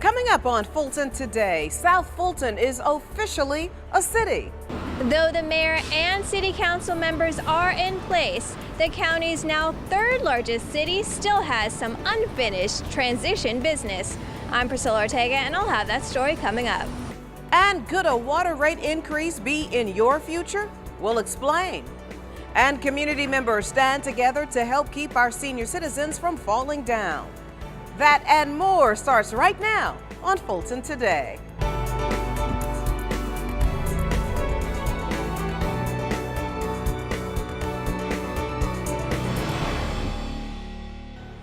Coming up on Fulton Today, South Fulton is officially a city. Though the mayor and city council members are in place, the county's now third largest city still has some unfinished transition business. I'm Priscilla Ortega, and I'll have that story coming up. And could a water rate increase be in your future? We'll explain. And community members stand together to help keep our senior citizens from falling down. That and more starts right now on Fulton Today.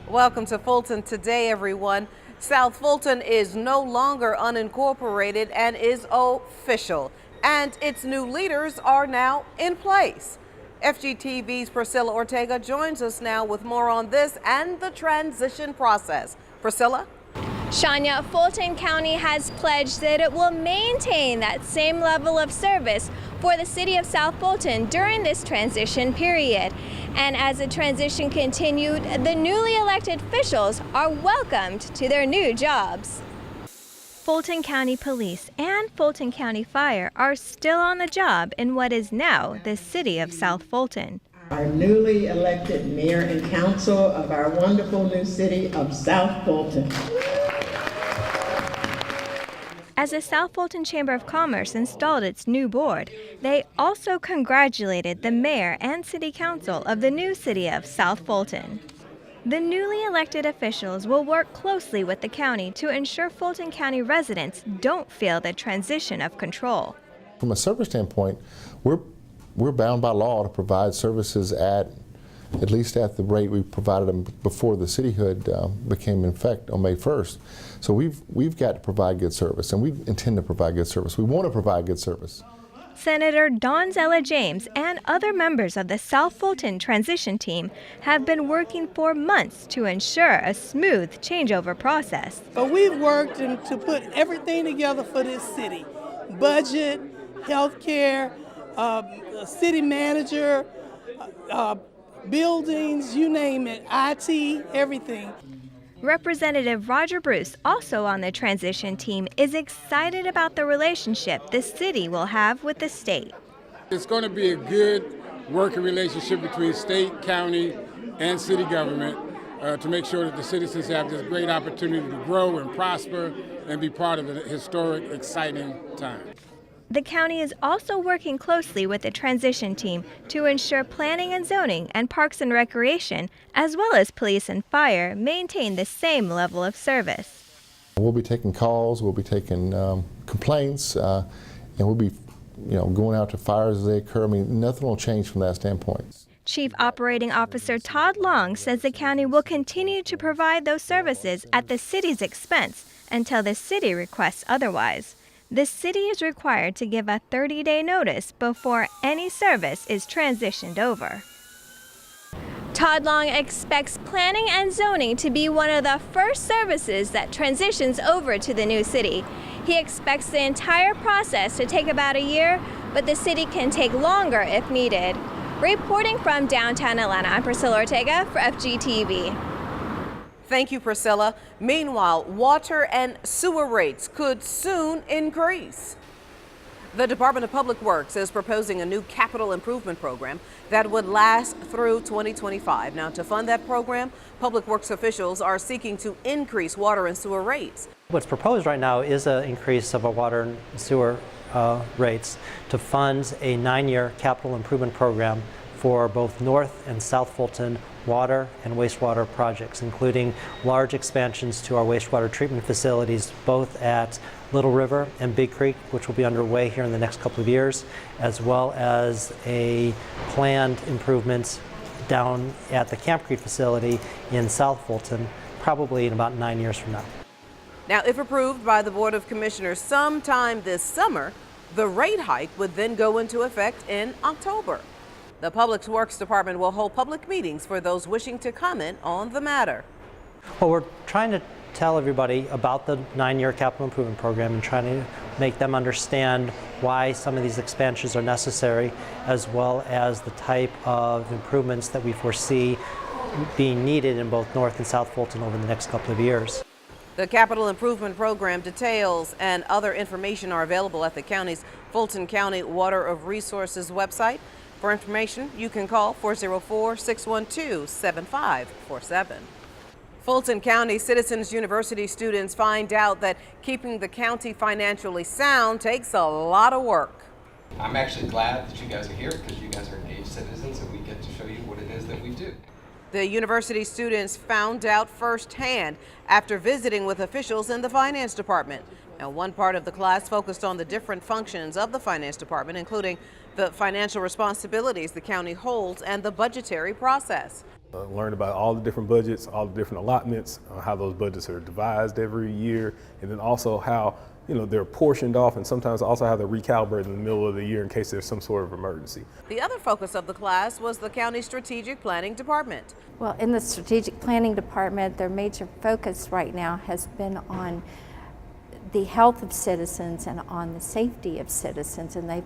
Welcome to Fulton Today, everyone. South Fulton is no longer unincorporated and is official, and its new leaders are now in place. FGTV's Priscilla Ortega joins us now with more on this and the transition process. Priscilla? Shania, Fulton County has pledged that it will maintain that same level of service for the city of South Fulton during this transition period. And as the transition continued, the newly elected officials are welcomed to their new jobs. Fulton County Police and Fulton County Fire are still on the job in what is now the city of South Fulton. Our newly elected mayor and council of our wonderful new city of South Fulton. As the South Fulton Chamber of Commerce installed its new board, they also congratulated the mayor and city council of the new city of South Fulton. The newly elected officials will work closely with the county to ensure Fulton County residents don't feel the transition of control. From a service standpoint, we're bound by law to provide services at least at the rate we provided them before the cityhood became in effect on May 1st. So we've got to provide good service, and we intend to provide good service. We want to provide good service. Senator Donzella James and other members of the South Fulton transition team have been working for months to ensure a smooth changeover process. But we've worked to put everything together for this city. Budget, health care, city manager, buildings, you name it, IT, everything. Representative Roger Bruce, also on the transition team, is excited about the relationship the city will have with the state. It's going to be a good working relationship between state, county, and city government to make sure that the citizens have this great opportunity to grow and prosper and be part of a historic, exciting time. The county is also working closely with the transition team to ensure planning and zoning and parks and recreation, as well as police and fire, maintain the same level of service. We'll be taking calls, we'll be taking complaints, and we'll be going out to fires as they occur. I mean, nothing will change from that standpoint. Chief Operating Officer Todd Long says the county will continue to provide those services at the city's expense until the city requests otherwise. The city is required to give a 30-day notice before any service is transitioned over. Todd Long expects planning and zoning to be one of the first services that transitions over to the new city. He expects the entire process to take about a year, but the city can take longer if needed. Reporting from downtown Atlanta, I'm Priscilla Ortega for FGTV. Thank you, Priscilla. Meanwhile, water and sewer rates could soon increase. The Department of Public Works is proposing a new capital improvement program that would last through 2025. Now, to fund that program, Public Works officials are seeking to increase water and sewer rates. What's proposed right now is an increase of our water and sewer rates to fund a 9-year capital improvement program for both North and South Fulton water and wastewater projects, including large expansions to our wastewater treatment facilities, both at Little River and Big Creek, which will be underway here in the next couple of years, as well as a planned improvement down at the Camp Creek facility in South Fulton, probably in about 9 years from now. Now, if approved by the Board of Commissioners sometime this summer, the rate hike would then go into effect in October. The Public Works Department will hold public meetings for those wishing to comment on the matter. Well, we're trying to tell everybody about the 9-year capital improvement program and trying to make them understand why some of these expansions are necessary, as well as the type of improvements that we foresee being needed in both North and South Fulton over the next couple of years. The capital improvement program details and other information are available at the county's Fulton County Water of Resources website. For information, you can call 404-612-7547. Fulton County Citizens University students find out that keeping the county financially sound takes a lot of work. I'm actually glad that you guys are here because you guys are engaged citizens and we get to show you what it is that we do. The university students found out firsthand after visiting with officials in the finance department. Now, one part of the class focused on the different functions of the finance department, including the financial responsibilities the county holds and the budgetary process. Learned about all the different budgets, all the different allotments, how those budgets are devised every year, and then also how they're portioned off, and sometimes also how they're recalibrated in the middle of the year in case there's some sort of emergency. The other focus of the class was the county strategic planning department. Well, in the strategic planning department, their major focus right now has been on the health of citizens and on the safety of citizens, and they've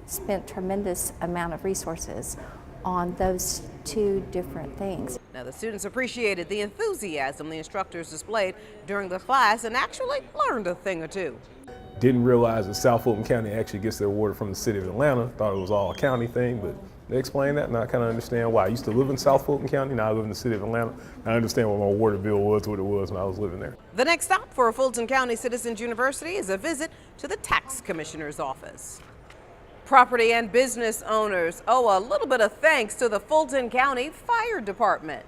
spent tremendous amount of resources on those two different things. Now, the students appreciated the enthusiasm the instructors displayed during the class and actually learned a thing or two. Didn't realize that South Fulton County actually gets their water from the city of Atlanta. Thought it was all a county thing, but they explained that and I kind of understand why. I used to live in South Fulton County, now I live in the city of Atlanta. I understand what my water bill was, what it was when I was living there. The next stop for Fulton County Citizens University is a visit to the tax commissioner's office. Property and business owners owe a little bit of thanks to the Fulton County Fire Department.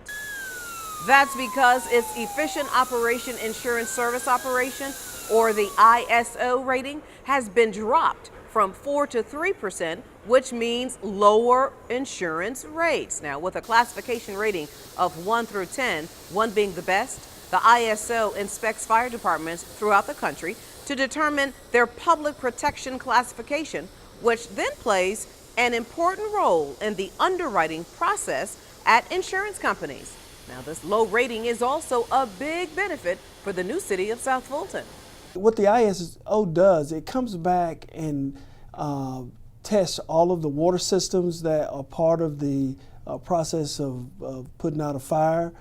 That's because its Efficient Operation Insurance Service Operation, or the ISO rating, has been dropped from 4 to 3%, which means lower insurance rates. Now, with a classification rating of 1 through 10, 1 being the best, the ISO inspects fire departments throughout the country to determine their public protection classification, which then plays an important role in the underwriting process at insurance companies. Now, this low rating is also a big benefit for the new city of South Fulton. What the ISO does, it comes back and tests all of the water systems that are part of the process of putting out a fire,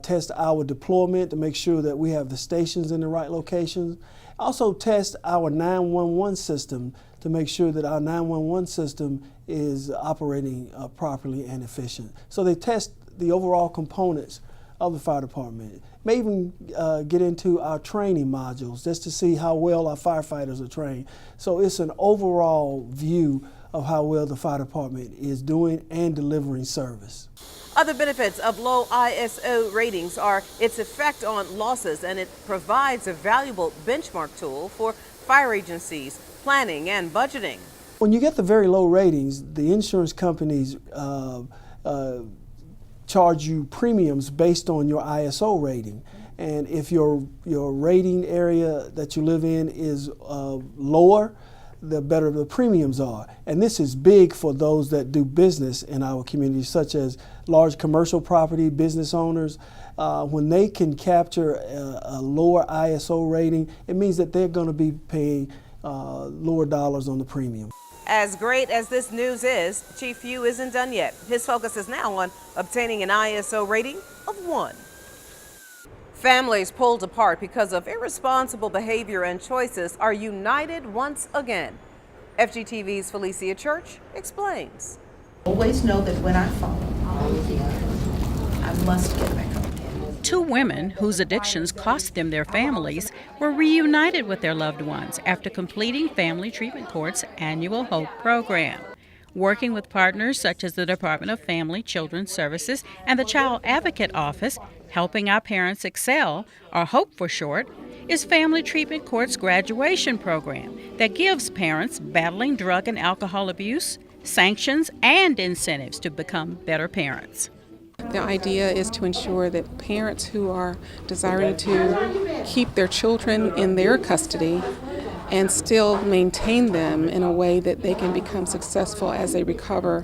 test our deployment to make sure that we have the stations in the right locations, also test our 911 system to make sure that our 911 system is operating properly and efficient. So they test the overall components of the fire department. May even get into our training modules just to see how well our firefighters are trained. So it's an overall view of how well the fire department is doing and delivering service. Other benefits of low ISO ratings are its effect on losses, and it provides a valuable benchmark tool for fire agencies, planning and budgeting. When you get the very low ratings, the insurance companies charge you premiums based on your ISO rating. And if your rating area that you live in is lower, the better the premiums are. And this is big for those that do business in our community, such as large commercial property business owners. When they can capture a lower ISO rating, it means that they're going to be paying lower dollars on the premium. As great as this news is, Chief Few isn't done yet. His focus is now on obtaining an ISO rating of 1. Families pulled apart because of irresponsible behavior and choices are united once again. FGTV's Felicia Church explains. Always know that when I fall, I must get back up again. 2 women whose addictions cost them their families were reunited with their loved ones after completing Family Treatment Court's annual HOPE program. Working with partners such as the Department of Family Children's Services and the Child Advocate Office, Helping Our Parents Excel, or HOPE for short, is Family Treatment Court's graduation program that gives parents battling drug and alcohol abuse sanctions and incentives to become better parents. The idea is to ensure that parents who are desiring to keep their children in their custody and still maintain them in a way that they can become successful as they recover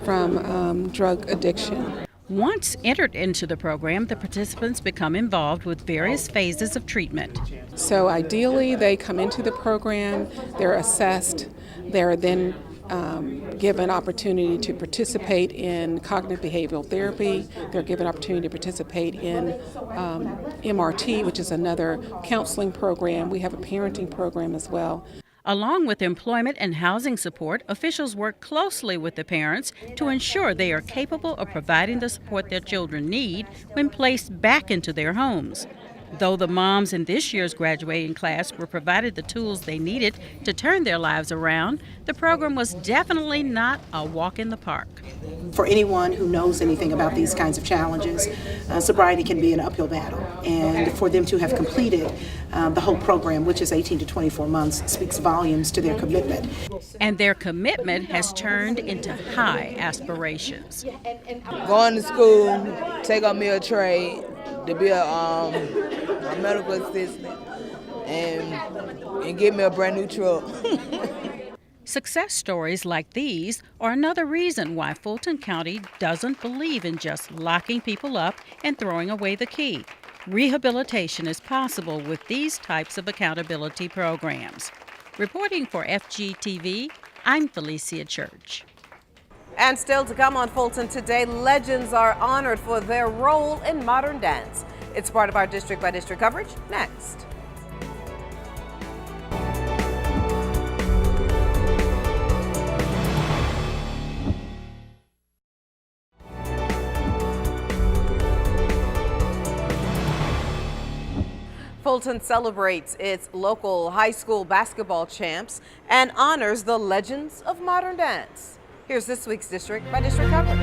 from drug addiction. Once entered into the program, the participants become involved with various phases of treatment. So ideally, they come into the program, they're assessed, they're then given opportunity to participate in cognitive behavioral therapy. They're given opportunity to participate in MRT, which is another counseling program. We have a parenting program as well. Along with employment and housing support, officials work closely with the parents to ensure they are capable of providing the support their children need when placed back into their homes. Though the moms in this year's graduating class were provided the tools they needed to turn their lives around, the program was definitely not a walk in the park. For anyone who knows anything about these kinds of challenges, sobriety can be an uphill battle. And for them to have completed the whole program, which is 18 to 24 months, speaks volumes to their commitment. And their commitment has turned into high aspirations. Going to school, take up me a trade, to be a medical assistant, and get me a brand new truck. Success stories like these are another reason why Fulton County doesn't believe in just locking people up and throwing away the key. Rehabilitation is possible with these types of accountability programs. Reporting for FGTV, I'm Felicia Church. And still to come on Fulton Today, legends are honored for their role in modern dance. It's part of our district by district coverage next. Fulton celebrates its local high school basketball champs and honors the legends of modern dance. Here's this week's district by district coverage.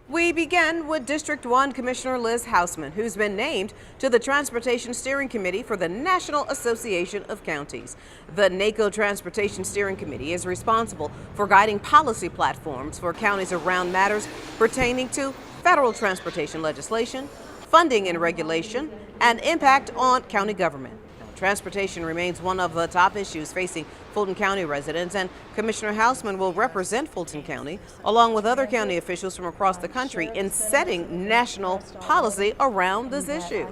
We begin with District 1 Commissioner Liz Hausman, who's been named to the Transportation Steering Committee for the National Association of Counties. The NACO Transportation Steering Committee is responsible for guiding policy platforms for counties around matters pertaining to federal transportation legislation, funding and regulation, and impact on county government. Transportation remains one of the top issues facing Fulton County residents, and Commissioner Hausman will represent Fulton County along with other county officials from across the country in setting national policy around this issue.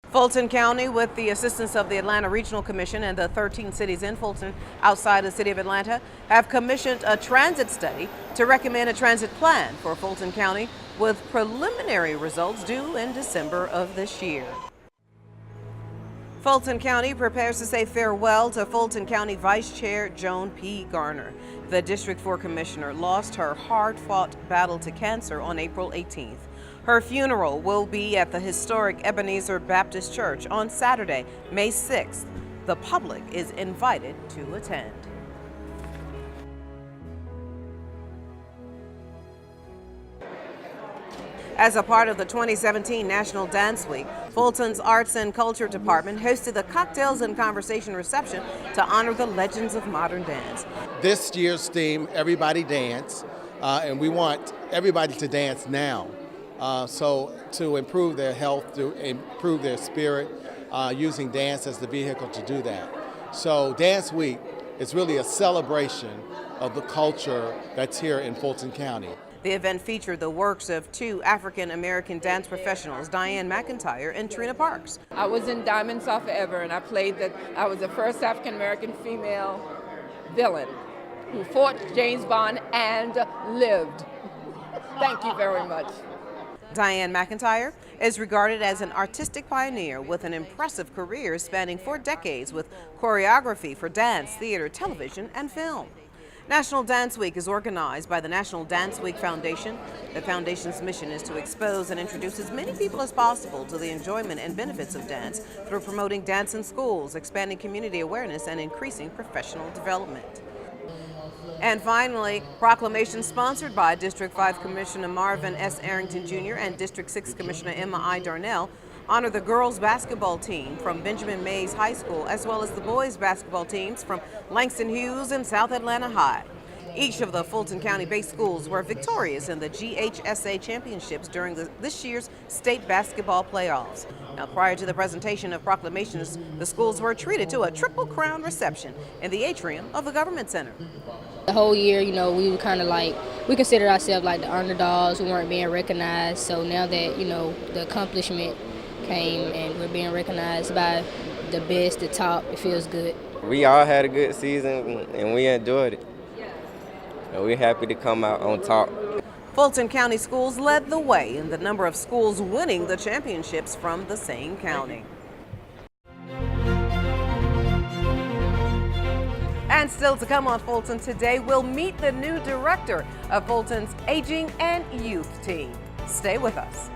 Fulton County, with the assistance of the Atlanta Regional Commission and the 13 cities in Fulton outside the city of Atlanta, have commissioned a transit study to recommend a transit plan for Fulton County, with preliminary results due in December of this year. Fulton County prepares to say farewell to Fulton County Vice Chair Joan P. Garner. The District 4 Commissioner lost her hard-fought battle to cancer on April 18th. Her funeral will be at the historic Ebenezer Baptist Church on Saturday, May 6th. The public is invited to attend. As a part of the 2017 National Dance Week, Fulton's Arts and Culture Department hosted the Cocktails and Conversation reception to honor the legends of modern dance. This year's theme, Everybody Dance, and we want everybody to dance now. So to improve their health, to improve their spirit, using dance as the vehicle to do that. So Dance Week is really a celebration of the culture that's here in Fulton County. The event featured the works of two African-American dance professionals, Diane McIntyre and Trina Parks. I was in Diamonds Are Forever, and I was the first African-American female villain who fought James Bond and lived. Thank you very much. Diane McIntyre is regarded as an artistic pioneer with an impressive career spanning 4 decades with choreography for dance, theater, television, and film. National Dance Week is organized by the National Dance Week Foundation. The foundation's mission is to expose and introduce as many people as possible to the enjoyment and benefits of dance through promoting dance in schools, expanding community awareness, and increasing professional development. And finally, proclamations sponsored by District 5 Commissioner Marvin S. Arrington Jr. and District 6 Commissioner Emma I. Darnell honor the girls basketball team from Benjamin Mays High School, as well as the boys basketball teams from Langston Hughes and South Atlanta High. Each of the Fulton County-based schools were victorious in the GHSA championships during this year's state basketball playoffs. Now, prior to the presentation of proclamations, the schools were treated to a Triple Crown reception in the atrium of the Government Center. The whole year, we were kind of we considered ourselves like the underdogs who weren't being recognized. So now that, the accomplishment came and we're being recognized by the best, the top. It feels good. We all had a good season and we enjoyed it. And we're happy to come out on top. Fulton County Schools led the way in the number of schools winning the championships from the same county. And still to come on Fulton Today, we'll meet the new director of Fulton's Aging and Youth team. Stay with us.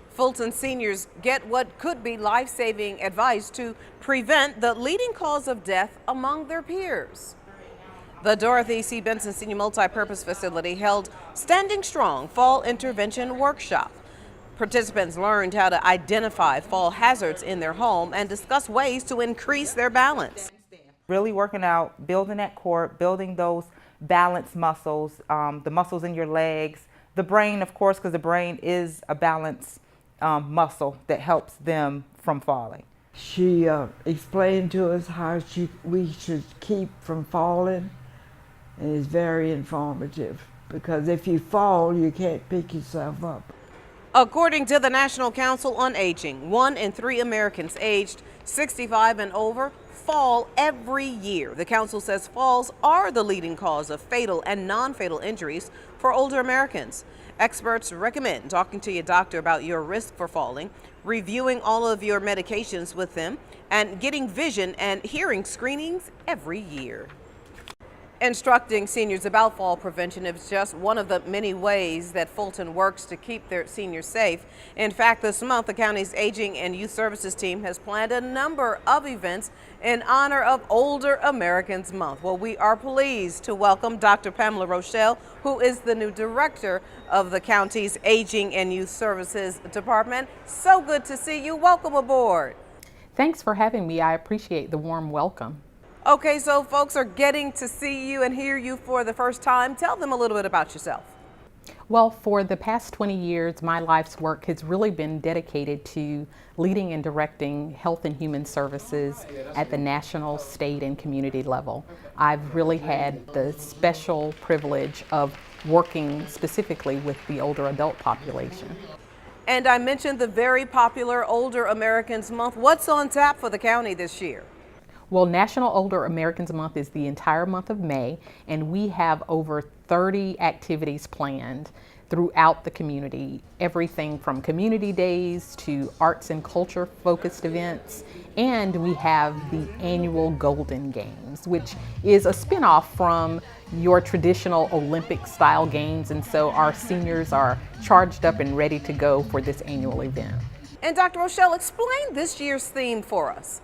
Fulton seniors get what could be life-saving advice to prevent the leading cause of death among their peers. The Dorothy C. Benson Senior Multi-Purpose Facility held Standing Strong Fall Intervention Workshop. Participants learned how to identify fall hazards in their home and discuss ways to increase their balance. Really working out, building that core, building those balance muscles, the muscles in your legs, the brain, of course, because the brain is a balance muscle that helps them from falling. She explained to us how we should keep from falling, and it's very informative because if you fall, you can't pick yourself up. According to the National Council on Aging, 1 in 3 Americans aged 65 and over fall every year. The council says falls are the leading cause of fatal and non-fatal injuries for older Americans. Experts recommend talking to your doctor about your risk for falling, reviewing all of your medications with them, and getting vision and hearing screenings every year. Instructing seniors about fall prevention is just one of the many ways that Fulton works to keep their seniors safe. In fact, this month, the county's Aging and Youth Services team has planned a number of events in honor of Older Americans Month. Well, we are pleased to welcome Dr. Pamela Rochelle, who is the new director of the county's Aging and Youth Services Department. So good to see you. Welcome aboard. Thanks for having me. I appreciate the warm welcome. Okay, so folks are getting to see you and hear you for the first time. Tell them a little bit about yourself. Well, for the past 20 years, my life's work has really been dedicated to leading and directing health and human services at the national, state, and community level. I've really had the special privilege of working specifically with the older adult population. And I mentioned the very popular Older Americans Month. What's on tap for the county this year? Well, National Older Americans Month is the entire month of May, and we have over 30 activities planned throughout the community. Everything from community days to arts and culture focused events, and we have the annual Golden Games, which is a spinoff from your traditional Olympic style games, and so our seniors are charged up and ready to go for this annual event. And Dr. Rochelle, explain this year's theme for us.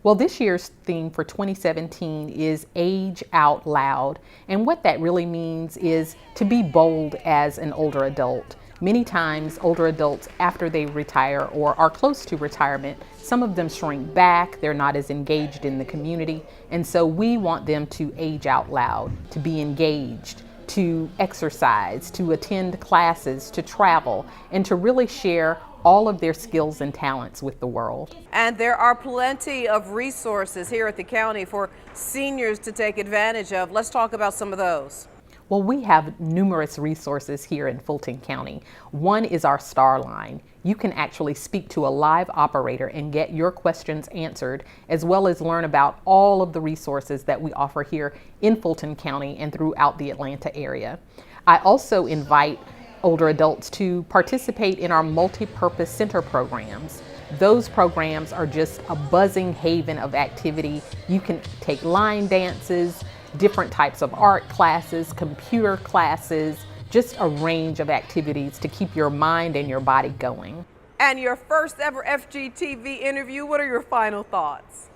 Well, this year's theme for 2017 is Age Out Loud. And what that really means is to be bold as an older adult. Many times, older adults, after they retire or are close to retirement, some of them shrink back, they're not as engaged in the community. And so we want them to age out loud, to be engaged, to exercise, to attend classes, to travel, and to really share all of their skills and talents with the world. And there are plenty of resources here at the county for seniors to take advantage of. Let's talk about some of those. Well, we have numerous resources here in Fulton County. One is our Star Line. You can actually speak to a live operator and get your questions answered, as well as learn about all of the resources that we offer here in Fulton County and throughout the Atlanta area. I also invite older adults to participate in our multi-purpose center programs. Those programs are just a buzzing haven of activity. You can take line dances, different types of art classes, computer classes, just a range of activities to keep your mind and your body going. And your first ever FGTV interview, what are your final thoughts?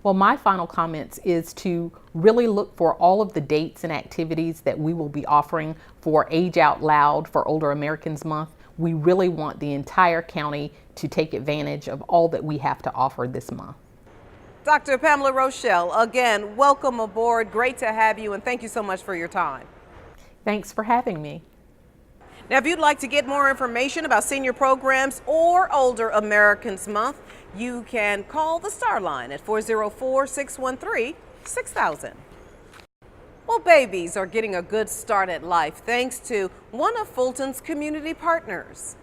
Well, my final comments is to really look for all of the dates and activities that we will be offering for Age Out Loud for Older Americans Month. We really want the entire county to take advantage of all that we have to offer this month. Dr. Pamela Rochelle, again, welcome aboard. Great to have you, and thank you so much for your time. Thanks for having me. Now, if you'd like to get more information about senior programs or Older Americans Month, you can call the Star Line at 404-613-6000. Well, babies are getting a good start at life thanks to one of Fulton's community partners.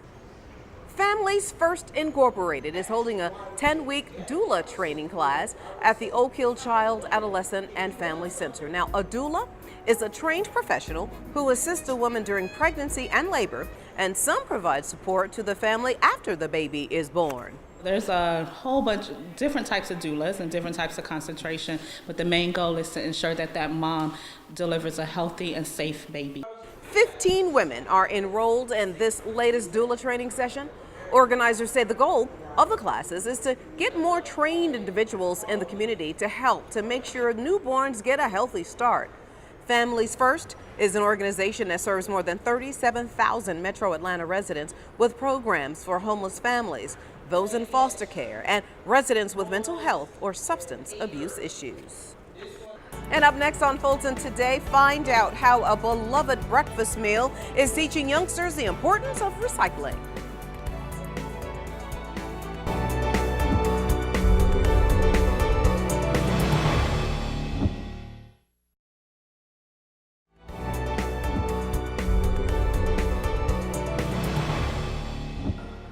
Families First Incorporated is holding a 10-week doula training class at the Oak Hill Child, Adolescent, and Family Center. Now, a doula is a trained professional who assists a woman during pregnancy and labor, and some provide support to the family after the baby is born. There's a whole bunch of different types of doulas and different types of concentration, but the main goal is to ensure that that mom delivers a healthy and safe baby. 15 women are enrolled in this latest doula training session. Organizers say the goal of the classes is to get more trained individuals in the community to help to make sure newborns get a healthy start. Families First is an organization that serves more than 37,000 Metro Atlanta residents with programs for homeless families, those in foster care, and residents with mental health or substance abuse issues. And up next on Fulton Today, find out how a beloved breakfast meal is teaching youngsters the importance of recycling.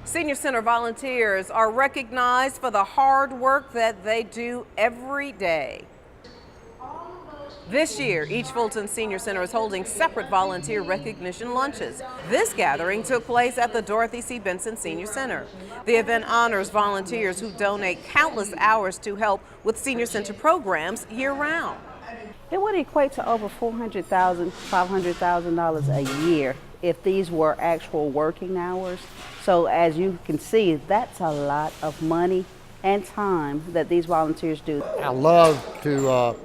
Senior Center volunteers are recognized for the hard work that they do every day. This year, each Fulton Senior Center is holding separate volunteer recognition lunches. This gathering took place at the Dorothy C. Benson Senior Center. The event honors volunteers who donate countless hours to help with Senior Center programs year-round. It would equate to over $400,000, $500,000 a year if these were actual working hours. So as you can see, that's a lot of money and time that these volunteers do. I love to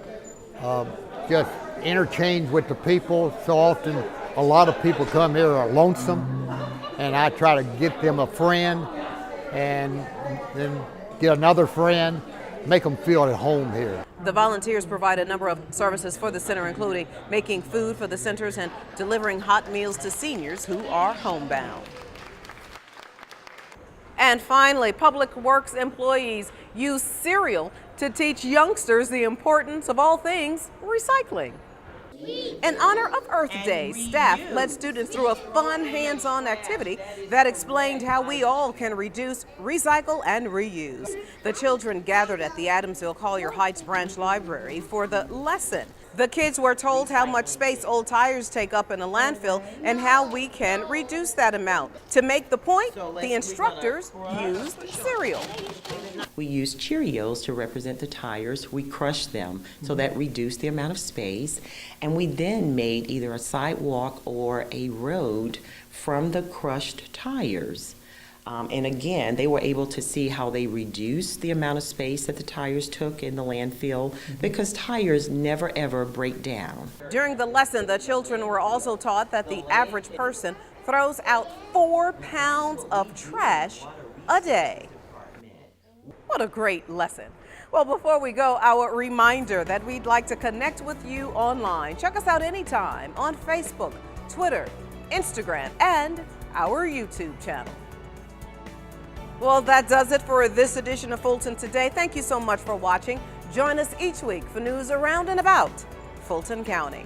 just interchange with the people. So often a lot of people come here are lonesome, and I try to get them a friend and then get another friend, make them feel at home here. The volunteers provide a number of services for the center, including making food for the centers and delivering hot meals to seniors who are homebound. And finally, Public Works employees use cereal to teach youngsters the importance of all things recycling. In honor of Earth Day, staff led students through a fun hands-on activity that explained how we all can reduce, recycle, and reuse. The children gathered at the Adamsville Collier Heights Branch Library for the lesson. The kids were told how much space old tires take up in a landfill and how we can reduce that amount. To make the point, the instructors used cereal. We use Cheerios to represent the tires. We crushed them, so that reduced the amount of space. And we then made either a sidewalk or a road from the crushed tires. And again, they were able to see how they reduced the amount of space that the tires took in the landfill, because tires never ever break down. During the lesson, the children were also taught that the average person throws out 4 pounds of trash a day. What a great lesson. Well, before we go, our reminder that we'd like to connect with you online. Check us out anytime on Facebook, Twitter, Instagram, and our YouTube channel. Well, that does it for this edition of Fulton Today. Thank you so much for watching. Join us each week for news around and about Fulton County.